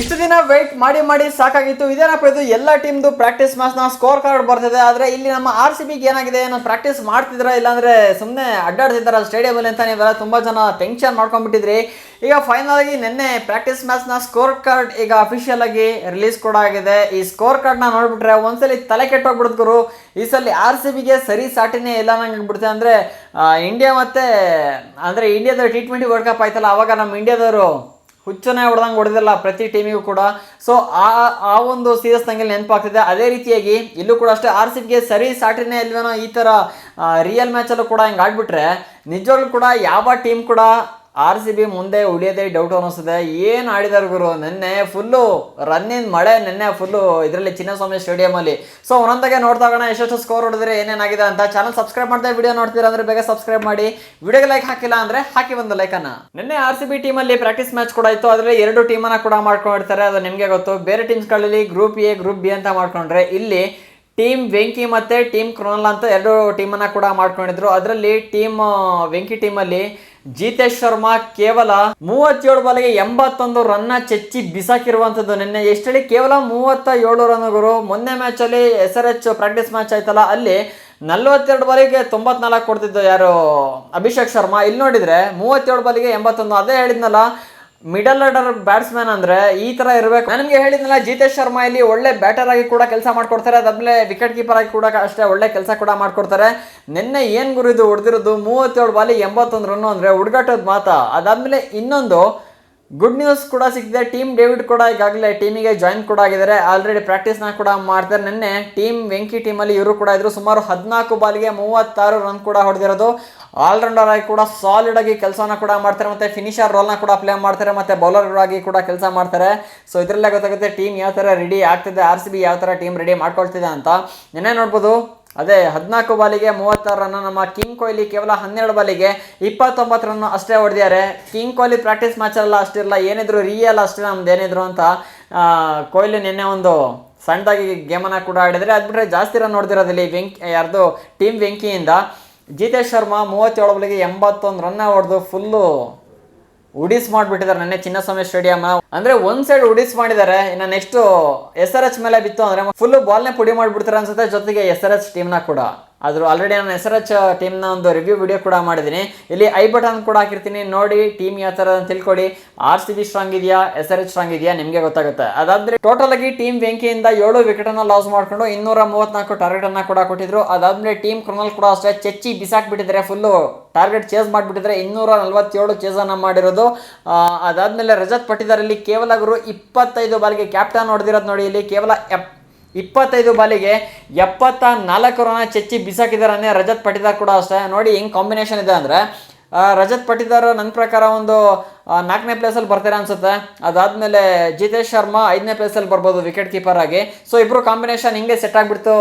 ಇಷ್ಟು ದಿನ ವೆಯ್ಟ್ ಮಾಡಿ ಸಾಕಾಗಿತ್ತು. ಇದೇನಪ್ಪ ಇದು ಎಲ್ಲ ಟೀಮ್ದು ಪ್ರಾಕ್ಟೀಸ್ ಮ್ಯಾಚ್ನ ಸ್ಕೋರ್ ಕಾರ್ಡ್ ಬರ್ತಿದೆ. ಆದರೆ ಇಲ್ಲಿ ನಮ್ಮ RCBಗೆ ಏನಾಗಿದೆ, ಏನೋ ಪ್ರಾಕ್ಟೀಸ್ ಮಾಡ್ತಿದ್ರ ಇಲ್ಲಾಂದರೆ ಸುಮ್ಮನೆ ಅಡ್ಡಾಡ್ತಿದ್ದಾರ ಸ್ಟೇಡಿಯಮಲ್ಲಿ ಅಂತ ನೀವೆಲ್ಲ ತುಂಬ ಜನ ಟೆನ್ಷನ್ ಮಾಡ್ಕೊಂಡ್ಬಿಟ್ಟಿದ್ರಿ. ಈಗ ಫೈನಲ್ ಆಗಿ ನಿನ್ನೆ ಪ್ರಾಕ್ಟೀಸ್ ಮ್ಯಾಚ್ನ ಸ್ಕೋರ್ ಕಾರ್ಡ್ ಈಗ ಅಫಿಷಿಯಲ್ ಆಗಿ ರಿಲೀಸ್ ಕೂಡ ಆಗಿದೆ. ಈ ಸ್ಕೋರ್ ಕಾರ್ಡ್ನ ನೋಡ್ಬಿಟ್ರೆ ಒಂದ್ಸಲಿ ತಲೆ ಕೆಟ್ಟೋಗ್ಬಿಡುತ್ತೆ ಗುರು. ಈ ಸಲ RCBಗೆ ಸರಿ ಸಾಟಿನೇ ಇಲ್ಲ ನಂಗೆ ಆಗ್ಬಿಡುತ್ತೆ. ಅಂದರೆ ಇಂಡಿಯಾ ಮತ್ತು ಅಂದರೆ ಇಂಡಿಯಾದ T20 ವರ್ಲ್ಡ್ ಕಪ್ ಆಯ್ತಲ್ಲ, ಅವಾಗ ನಮ್ಮ ಇಂಡಿಯಾದವರು ಹುಚ್ಚನೆ ಹೊಡೆದಂಗೆ ಹೊಡೆದಿಲ್ಲ ಪ್ರತಿ ಟೀಮಿಗೂ ಕೂಡ. ಸೊ ಆ ಒಂದು ಸೀರಿಯಸ್ ನಂಗೆ ನೆನಪಾಗ್ತಿದೆ. ಅದೇ ರೀತಿಯಾಗಿ ಇಲ್ಲೂ ಕೂಡ ಅಷ್ಟೇ RCBಗೆ ಸರಿ ಸಾಟಿನೇ ಇಲ್ವೇನೋ ಈ ಥರ ರಿಯಲ್ ಮ್ಯಾಚಲ್ಲೂ ಕೂಡ ಹಿಂಗೆ ಆಡ್ಬಿಟ್ರೆ ನಿಜವಾಗ್ಲೂ ಕೂಡ ಯಾವ ಟೀಮ್ ಕೂಡ RCB ಮುಂದೆ ಉಳಿಯೋದೇ ಡೌಟ್ ಅನ್ನಿಸ್ತದೆ. ಏನು ಆಡಿದಾರೆ ಗುರು ನೆನ್ನೆ, ಫುಲ್ಲು ರನ್ನಿನ ಮಳೆ ನೆನ್ನೆ ಫುಲ್ಲು ಇದರಲ್ಲಿ ಚಿನ್ನಸ್ವಾಮಿ ಸ್ಟೇಡಿಯಮಲ್ಲಿ. ಸೊ ಒಂದೊಂದಾಗೆ ನೋಡ್ತಾ ಹೋಗೋಣ ಎಷ್ಟು ಸ್ಕೋರ್ ಹೊಡೆದ್ರೆ ಏನೇನಾಗಿದೆ ಅಂತ. ಚಾನಲ್ ಸಬ್ಸ್ಕ್ರೈಬ್ ಮಾಡ್ತಾ ವಿಡಿಯೋ ನೋಡ್ತೀರಾ ಅಂದರೆ ಬೇಗ ಸಬ್ಸ್ಕ್ರೈಬ್ ಮಾಡಿ. ವಿಡಿಯೋಗೆ ಲೈಕ್ ಹಾಕಿಲ್ಲ ಅಂದರೆ ಹಾಕಿ ಒಂದು ಲೈಕನ್ನು. ನಿನ್ನೆ RCB ಟೀಮಲ್ಲಿ ಪ್ರಾಕ್ಟೀಸ್ ಮ್ಯಾಚ್ ಕೂಡ ಇತ್ತು. ಅದರಲ್ಲಿ 2 ಟೀಮನ್ನು ಕೂಡ ಮಾಡ್ಕೊಂಡಿರ್ತಾರೆ, ಅದು ನಿಮಗೆ ಗೊತ್ತು. ಬೇರೆ ಟೀಮ್ಸ್ಗಳಲ್ಲಿ ಗ್ರೂಪ್ A ಗ್ರೂಪ್ B ಅಂತ ಮಾಡ್ಕೊಂಡ್ರೆ ಇಲ್ಲಿ ಟೀಮ್ ವೆಂಕಿ ಮತ್ತು ಟೀಮ್ ಕೃಣಾಲ್ ಅಂತ 2 ಟೀಮನ್ನು ಕೂಡ ಮಾಡ್ಕೊಂಡಿದ್ರು. ಅದರಲ್ಲಿ ಟೀಮ್ ವೆಂಕಿ ಟೀಮಲ್ಲಿ ಜಿತೇಶ್ ಶರ್ಮಾ ಕೇವಲ 37 ಬಾಲಿಗೆ 81 ರನ್ನ ಚೆಚ್ಚಿ ಬಿಸಾಕಿರುವಂಥದ್ದು. ನಿನ್ನೆ ಎಷ್ಟು ಹೇಳಿ ಕೇವಲ 37 ರನ್ನುಗಳು. ಮೊನ್ನೆ ಮ್ಯಾಚಲ್ಲಿ SRH ಪ್ರಾಕ್ಟೀಸ್ ಮ್ಯಾಚ್ ಆಯ್ತಲ್ಲ, ಅಲ್ಲಿ 42 ಬಾಲಿಗೆ 94 ಕೊಡ್ತಿದ್ದು ಯಾರು ಅಭಿಷೇಕ್ ಶರ್ಮಾ. ಇಲ್ಲಿ ನೋಡಿದರೆ 37 ಬಾಲಿಗೆ 81. ಅದೇ ಹೇಳಿದ್ನಲ್ಲ, ಮಿಡಲ್ ಆರ್ಡರ್ ಬ್ಯಾಟ್ಸ್ಮನ್ ಅಂದರೆ ಈ ಥರ ಇರಬೇಕು. ನಾನು ನಿಮಗೆ ಹೇಳಿದ್ನಲ್ಲ, ಜಿತೇಶ್ ಶರ್ಮಾ ಇಲ್ಲಿ ಒಳ್ಳೆ ಬ್ಯಾಟರ್ ಆಗಿ ಕೂಡ ಕೆಲಸ ಮಾಡ್ಕೊಡ್ತಾರೆ. ಅದಾದ್ಮೇಲೆ ವಿಕೆಟ್ ಕೀಪರ್ ಆಗಿ ಕೂಡ ಅಷ್ಟೇ ಒಳ್ಳೆ ಕೆಲಸ ಕೂಡ ಮಾಡ್ಕೊಡ್ತಾರೆ. ನಿನ್ನೆ ಏನು ಗುರು ಇದು ಹೊಡೆದಿರೋದು 37 ಬಾಲಿಗೆ 81 ರನ್ನು ಅಂದರೆ ಹುಡುಗಾಟದ ಮಾತಾ. ಅದಾದಮೇಲೆ ಇನ್ನೊಂದು ಗುಡ್ ನ್ಯೂಸ್ ಕೂಡ ಸಿಕ್ಕಿದೆ. ಟೀಮ್ ಡೇವಿಡ್ ಕೂಡ ಈಗಾಗಲೇ ಟೀಮಿಗೆ ಜಾಯಿನ್ ಕೂಡ ಆಗಿದ್ದಾರೆ. ಆಲ್ರೆಡಿ ಪ್ರಾಕ್ಟೀಸ್ನ ಕೂಡ ಮಾಡ್ತಾರೆ. ನಿನ್ನೆ ಟೀಮ್ ವೆಂಕಿ ಟೀಮಲ್ಲಿ ಇವರು ಕೂಡ ಇದ್ರು. ಸುಮಾರು 14 ಬಾಲಿಗೆ 36 ರನ್ ಕೂಡ ಹೊಡೆದಿರೋದು. ಆಲ್ರೌಂಡರ್ ಆಗಿ ಕೂಡ ಸಾಲಿಡ್ ಆಗಿ ಕೆಲಸನ ಕೂಡ ಮಾಡ್ತಾರೆ, ಮತ್ತು ಫಿನಿಷರ್ ರೋಲ್ನ ಕೂಡ ಪ್ಲೇ ಮಾಡ್ತಾರೆ, ಮತ್ತು ಬೌಲರ್ ಆಗಿ ಕೂಡ ಕೆಲಸ ಮಾಡ್ತಾರೆ. ಸೊ ಇದರಲ್ಲೇ ಗೊತ್ತಾಗುತ್ತೆ ಟೀಮ್ ಯಾವ ಥರ ರೆಡಿ ಆಗ್ತಿದೆ, RCB ಯಾವ ಥರ ಟೀಮ್ ರೆಡಿ ಮಾಡ್ಕೊಳ್ತಿದೆ ಅಂತ. ನಿನ್ನೆ ನೋಡ್ಬೋದು, ಅದೇ 14 ಬಾಲಿಗೆ 36 ರನ್ನು ನಮ್ಮ ಕಿಂಗ್ ಕೊಹ್ಲಿ ಕೇವಲ 12 ಬಾಲಿಗೆ 29 ರನ್ನು ಅಷ್ಟೇ ಹೊಡೆದಿದ್ದಾರೆ. ಕಿಂಗ್ ಕೊಹ್ಲಿ ಪ್ರಾಕ್ಟೀಸ್ ಮ್ಯಾಚಲ್ಲ ಅಷ್ಟಿರಲ್ಲ, ಏನಿದ್ರು ರಿಯಲ್ ಅಷ್ಟೇ ನಮ್ದು ಏನಿದ್ರು ಅಂತ. ಕೊಹ್ಲಿ ನಿನ್ನೆ ಒಂದು ಸಣ್ಣದಾಗಿ ಗೇಮನ್ನು ಕೂಡ ಆಡಿದರೆ. ಅದು ಬಿಟ್ಟರೆ ಜಾಸ್ತಿ ರನ್ ಹೊಡೆದಿರೋದಿಲ್ಲ ಯಾರ್ದು ಟೀಮ್ ವೆಂಕಿಯಿಂದ. ಜಿತೇಶ್ ಶರ್ಮಾ 37 ಬಾಲಿಗೆ 81 ರನ್ನ ಹೊಡೆದು ಫುಲ್ಲು ಉಡಿಸ್ ಮಾಡಿಬಿಟ್ಟಿದ್ದಾರೆ ನೆನ್ನೆ ಚಿನ್ನಸ್ವಾಮಿ ಸ್ಟೇಡಿಯಂ. ಅಂದರೆ ಒಂದು ಸೈಡ್ ಉಡಿಸ್ ಮಾಡಿದ್ದಾರೆ. ಇನ್ನು ನೆಕ್ಸ್ಟು SRH ಮೇಲೆ ಬಿತ್ತು ಅಂದರೆ ಫುಲ್ಲು ಬಾಲ್ನೇ ಪುಡಿ ಮಾಡಿಬಿಡ್ತಾರೆ ಅನ್ಸುತ್ತೆ. ಜೊತೆಗೆ SRH ಟೀಮ್ನ ಕೂಡ ಆದರೂ ಆಲ್ರೆಡಿ ನಾನು SRH ಟೀಮ್ನ ಒಂದು ರಿವ್ಯೂ ವಿಡಿಯೋ ಕೂಡ ಮಾಡಿದ್ದೀನಿ. ಇಲ್ಲಿ ಐ ಬಟನ್ ಕೂಡ ಹಾಕಿರ್ತೀನಿ, ನೋಡಿ ಟೀಮ್ ಯಾವ ಥರ ಅಂತ ತಿಳ್ಕೊಳ್ಳಿ. RCB ಸ್ಟ್ರಾಂಗ್ ಇದೆಯಾ, SRH ಸ್ಟ್ರಾಂಗ್ ಇದೆಯಾ ನಿಮಗೆ ಗೊತ್ತಾಗುತ್ತೆ. ಅದಾದರೆ ಟೋಟಲ್ ಆಗಿ ಟೀಮ್ ವೆಂಕಿಯಿಂದ 7 ವಿಕೆಟನ್ನು ಲಾಸ್ ಮಾಡಿಕೊಂಡು 234 ಟಾರ್ಗೆಟನ್ನು ಕೂಡ ಕೊಟ್ಟಿದ್ರು. ಅದಾದಮೇಲೆ ಟೀಮ್ ಕೃಣಾಲ್ ಕೂಡ ಅಷ್ಟೇ ಚೆಚ್ಚಿ ಬಿಸಾಕ್ಬಿಟ್ಟಿದ್ದಾರೆ. ಫುಲ್ಲು ಟಾರ್ಗೆಟ್ ಚೇಸ್ ಮಾಡಿಬಿಟ್ಟಿದ್ದಾರೆ. 247 ಚೇಸನ್ನು ಮಾಡಿರೋದು. ಅದಾದಮೇಲೆ ರಜತ್ ಪಟ್ಟಿದಾರ್ ಇಲ್ಲಿ ಕೇವಲ ಗುರು 25 ಬಾಲಿಗೆ ಕ್ಯಾಪ್ಟನ್ ಹೊಡೆದಿರೋದು ನೋಡಿ. ಇಲ್ಲಿ ಕೇವಲ 25 ಬಾಲಿಗೆ 74 ರನ್ನ ಚೆಚ್ಚಿ ಬಿಸಾಕಿದಾರೆ ರಜತ್ ಪಟ್ಟಿದಾರ್ ಕೂಡ ಅಷ್ಟೇ. ನೋಡಿ ಹೆಂಗೆ ಕಾಂಬಿನೇಷನ್ ಇದೆ ಅಂದರೆ, ರಜತ್ ಪಟ್ಟಿದಾರ್ ನನ್ನ ಪ್ರಕಾರ ಒಂದು 4ನೇ ಪ್ಲೇಸಲ್ಲಿ ಬರ್ತಾರೆ ಅನ್ಸುತ್ತೆ. ಅದಾದಮೇಲೆ ಜಿತೇಶ್ ಶರ್ಮಾ 5ನೇ ಪ್ಲೇಸಲ್ಲಿ ಬರ್ಬೋದು ವಿಕೆಟ್ ಕೀಪರ್ ಆಗಿ. ಸೊ ಇಬ್ಬರು ಕಾಂಬಿನೇಷನ್ ಹಿಂಗೆ ಸೆಟ್ ಆಗಿಬಿಡ್ತು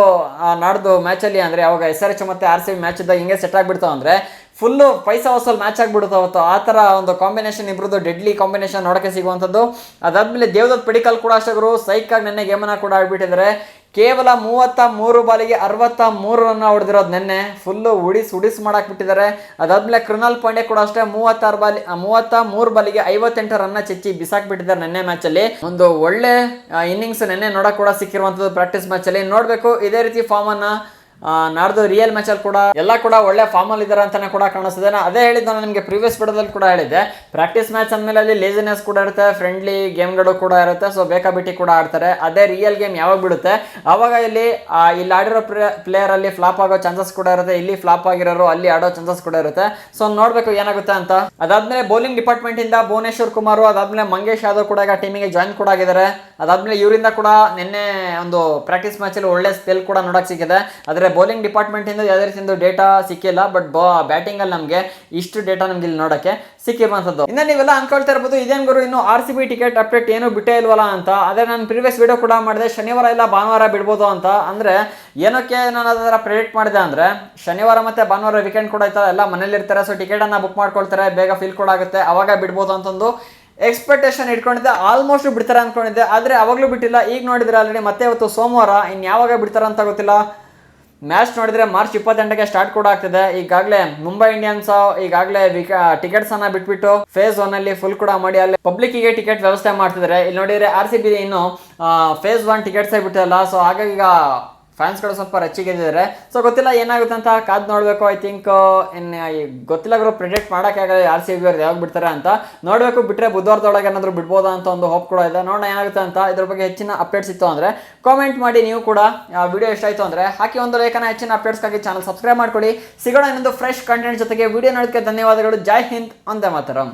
ನಾಡ್ದು ಮ್ಯಾಚಲ್ಲಿ. ಅಂದರೆ ಅವಾಗ SRH ಮತ್ತು RCB ಮ್ಯಾಚ್ ಇದ್ದಾಗ ಹಿಂಗೆ ಸೆಟ್ ಆಗಿಬಿಡ್ತು ಅಂದರೆ ಫುಲ್ಲು ಪೈಸಾ ವಸೂಲ್ ಮ್ಯಾಚ್ ಆಗಿಬಿಡುತ್ತೆ ಅವತ್ತು. ಆ ಥರ ಒಂದು ಕಾಂಬಿನೇಷನ್ ಇಬ್ಬರದ್ದು ಡೆಡ್ಲಿ ಕಾಂಬಿನೇಷನ್ ನೋಡೋಕ್ಕೆ ಸಿಗುವಂಥದ್ದು. ಅದಾದಮೇಲೆ ದೇವದತ್ ಪಡಿಕಲ್ ಕೂಡ ಅಷ್ಟೇ ಗುರು ಸೈಕಾಗಿ ನೆನ್ನೆ ಗೇಮನ್ನು ಕೂಡ ಆಡ್ಬಿಟ್ಟಿದ್ದಾರೆ. ಕೇವಲ 33 ಬಾಲಿಗೆ 63 ರನ್ನ ಹೊಡೆದಿರೋದು ನೆನ್ನೆ. ಫುಲ್ಲು ಉಡಿಸ್ ಮಾಡಾಕ್ಬಿಟ್ಟಿದ್ದಾರೆ. ಅದಾದಮೇಲೆ ಕೃಣಾಲ್ ಪಾಂಡೆ ಕೂಡ ಅಷ್ಟೇ 33 ಬಾಲಿಗೆ 58 ರನ್ನ ಚೆಚ್ಚಿ ಬಿಸಾಕ್ಬಿಟ್ಟಿದ್ದಾರೆ ನೆನ್ನೆ ಮ್ಯಾಚಲ್ಲಿ. ಒಂದು ಒಳ್ಳೆ ಇನ್ನಿಂಗ್ಸ್ ನೆನ್ನೆ ನೋಡೋಕೆ ಕೂಡ ಸಿಕ್ಕಿರುವಂಥದ್ದು ಪ್ರಾಕ್ಟೀಸ್ ಮ್ಯಾಚಲ್ಲಿ. ನೋಡಬೇಕು ಇದೇ ರೀತಿ ಫಾರ್ಮನ್ನು ನಾಡ್ದು ರಿಯಲ್ ಮ್ಯಾಚಲ್ಲಿ ಕೂಡ ಎಲ್ಲ ಕೂಡ ಒಳ್ಳೆ ಫಾರ್ಮಲ್ಲಿ ಇದ್ದಾರೆ ಅಂತಲೇ ಕೂಡ ಕಾಣಿಸ್ತದೆ. ಅದೇ ಹೇಳಿದ್ದು ನಾನು ನಿಮಗೆ ಪ್ರೀವಿಯಸ್ ವಿಡಿಯೋದಲ್ಲಿ ಕೂಡ ಹೇಳಿದ್ದೆ, ಪ್ರಾಕ್ಟೀಸ್ ಮ್ಯಾಚ್ ಅಂದಮೇಲೆ ಅಲ್ಲಿ ಲೇಸಿನೆಸ್ ಕೂಡ ಇರುತ್ತೆ, ಫ್ರೆಂಡ್ಲಿ ಗೇಮ್ಗಳು ಕೂಡ ಇರುತ್ತೆ. ಸೊ ಬೇಕಾಬಿಟ್ಟಿ ಕೂಡ ಆಡ್ತಾರೆ. ಅದೇ ರಿಯಲ್ ಗೇಮ್ ಯಾವಾಗ ಬಿಡುತ್ತೆ ಆವಾಗ ಇಲ್ಲಿ ಆಡಿರೋ ಪ್ಲೇಯರಲ್ಲಿ ಫ್ಲಾಪ್ ಆಗೋ ಚಾನ್ಸಸ್ ಕೂಡ ಇರುತ್ತೆ. ಇಲ್ಲಿ ಫ್ಲಾಪ್ ಆಗಿರೋರು ಅಲ್ಲಿ ಆಡೋ ಚಾನ್ಸಸ್ ಕೂಡ ಇರುತ್ತೆ. ಸೊ ನೋಡಬೇಕು ಏನಾಗುತ್ತೆ ಅಂತ. ಅದಾದಮೇಲೆ ಬೌಲಿಂಗ್ ಡಿಪಾರ್ಟ್ಮೆಂಟಿಂದ ಭುವನೇಶ್ವರ್ ಕುಮಾರ್, ಅದಾದಮೇಲೆ ಮಂಗೇಶ್ ಯಾದವ್ ಕೂಡ ಈಗ ಟೀಮಿಗೆ ಜಾಯಿನ್ ಕೂಡ ಆಗಿದ್ದಾರೆ. ಅದಾದಮೇಲೆ ಇವರಿಂದ ಕೂಡ ನಿನ್ನೆ ಒಂದು ಪ್ರಾಕ್ಟೀಸ್ ಮ್ಯಾಚಲ್ಲಿ ಒಳ್ಳೆ ಸ್ಪೆಲ್ ಕೂಡ ನೋಡೋಕೆ ಸಿಕ್ಕಿದೆ. ಆದರೆ ಬೌಲಿಂಗ್ ಡಿಪಾರ್ಟ್ಮೆಂಟಿಂದ ಯಾವುದೇ ರೀತಿಯಿಂದ ಡೇಟಾ ಸಿಕ್ಕಿಲ್ಲ. ಬಟ್ ಬ್ಯಾಟಿಂಗಲ್ಲಿ ನಮಗೆ ಇಷ್ಟು ಡೇಟಾ ನಮ್ಗೆ ಇಲ್ಲಿ ನೋಡೋಕ್ಕೆ ಸಿಕ್ಕಿರುವಂಥದ್ದು. ಇನ್ನು ನೀವೆಲ್ಲ ಅನ್ಕೊಳ್ತಾ ಇರ್ಬೋದು, ಇದೇನು ಗುರು ಇನ್ನು RCB ಟಿಕೆಟ್ ಅಪ್ಡೇಟ್ ಏನೂ ಬಿಟ್ಟೇ ಇಲ್ವಲ್ಲ ಅಂತ. ಅದೇ ನಾನು ಪ್ರೀವಿಯಸ್ ವಿಡಿಯೋ ಕೂಡ ಮಾಡಿದೆ, ಶನಿವಾರ ಇಲ್ಲ ಭಾನುವಾರ ಬಿಡ್ಬೋದು ಅಂತ. ಅಂದರೆ ಏನಕ್ಕೆ ನಾನು ಅದರ ಪ್ರೆಡಿಕ್ಟ್ ಮಾಡಿದೆ ಅಂದರೆ, ಶನಿವಾರ ಮತ್ತು ಭಾನುವಾರ ವೀಕೆಂಡ್ ಕೂಡ ಇರ್ತಾರೆ, ಎಲ್ಲ ಮನೇಲಿ ಇರ್ತಾರೆ. ಸೊ ಟಿಕೆಟನ್ನು ಬುಕ್ ಮಾಡ್ಕೊಳ್ತಾರೆ, ಬೇಗ ಫೀಲ್ ಕೂಡ ಆಗುತ್ತೆ, ಅವಾಗ ಬಿಡ್ಬೋದು ಅಂತಂದು ಎಕ್ಸ್ಪೆಕ್ಟೇಷನ್ ಇಟ್ಕೊಂಡಿದ್ದೆ. ಆಲ್ಮೋಸ್ಟ್ ಬಿಡ್ತಾರೆ ಅಂದ್ಕೊಂಡಿದ್ದೆ, ಆದರೆ ಅವಾಗಲೂ ಬಿಟ್ಟಿಲ್ಲ. ಈಗ ನೋಡಿದ್ರೆ ಆಲ್ರೆಡಿ ಮತ್ತೆ ಇವತ್ತು ಸೋಮವಾರ, ಇನ್ನು ಯಾವಾಗ ಬಿಡ್ತಾರೆ ಅಂತ ಗೊತ್ತಿಲ್ಲ. ಮ್ಯಾಚ್ ನೋಡಿದ್ರೆ ಮಾರ್ಚ್ 28ಕ್ಕೆ ಸ್ಟಾರ್ಟ್ ಕೂಡ ಆಗ್ತಿದೆ. ಈಗಾಗಲೇ ಮುಂಬೈ ಇಂಡಿಯನ್ಸ್ ಈಗಾಗಲೇ ಟಿಕೆಟ್ಸ್ ಅನ್ನ ಬಿಟ್ಬಿಟ್ಟು ಫೇಸ್ 1 ಅಲ್ಲಿ ಫುಲ್ ಕೂಡ ಮಾಡಿ ಅಲ್ಲಿ ಪಬ್ಲಿಕ್ ಗೆ ಟಿಕೆಟ್ ವ್ಯವಸ್ಥೆ ಮಾಡ್ತಿದ್ದಾರೆ. ಇಲ್ಲಿ ನೋಡಿದ್ರೆ RCB ಇನ್ನು ಫೇಸ್ 1 ಟಿಕೆಟ್ಸ್ ಬಿಟ್ಟಿಲ್ಲ. ಸೊ ಹಾಗಾಗಿ ಈಗ ಫ್ಯಾನ್ಸ್ಗಳು ಸ್ವಲ್ಪ ರಚ್ಚಿಗೆದಿದ್ದಾರೆ. ಸೊ ಗೊತ್ತಿಲ್ಲ ಏನಾಗುತ್ತೆ ಅಂತ ಕಾದ್ ನೋಡಬೇಕು. ಐ ಥಿಂಕ್ ಗೊತ್ತಿಲ್ಲ ಗುರು, ಪ್ರಿಡಿಕ್ಟ್ ಮಾಡೋಕ್ಕಾಗಲ್ಲ RCB ಅವ್ರು ಯಾವಾಗ ಬಿಡ್ತಾರೆ ಅಂತ ನೋಡಬೇಕು. ಬಿಟ್ಟರೆ ಬುಧವಾರದೊಳಗೆ ಏನಾದರೂ ಬಿಡ್ಬೋದಾ ಅಂತ ಒಂದು ಹೋಪ್ ಕೂಡ ಇದೆ. ನೋಡೋಣ ಏನಾಗುತ್ತೆ ಅಂತ. ಇದ್ರ ಬಗ್ಗೆ ಹೆಚ್ಚಿನ ಅಪ್ಡೇಟ್ಸ್ ಇತ್ತು ಅಂದರೆ ಕಾಮೆಂಟ್ ಮಾಡಿ. ನೀವು ಕೂಡ ವಿಡಿಯೋ ಇಷ್ಟ ಆಯಿತು ಅಂದರೆ ಹಾಕಿ ಒಂದು ಲೇಖನ. ಹೆಚ್ಚಿನ ಅಪ್ಡೇಟ್ಸ್ಗಾಗಿ ಚಾನಲ್ ಸಬ್ಸ್ಕ್ರೈಬ್ ಮಾಡ್ಕೊಳ್ಳಿ. ಸಿಗೋಣ ಇನ್ನೊಂದು ಫ್ರೆಶ್ ಕಂಟೆಂಟ್ ಜೊತೆಗೆ. ವಿಡಿಯೋ ನೋಡೋದಕ್ಕೆ ಧನ್ಯವಾದಗಳು. ಜೈ ಹಿಂದ್, ವಂದೇ ಮಾತರಂ.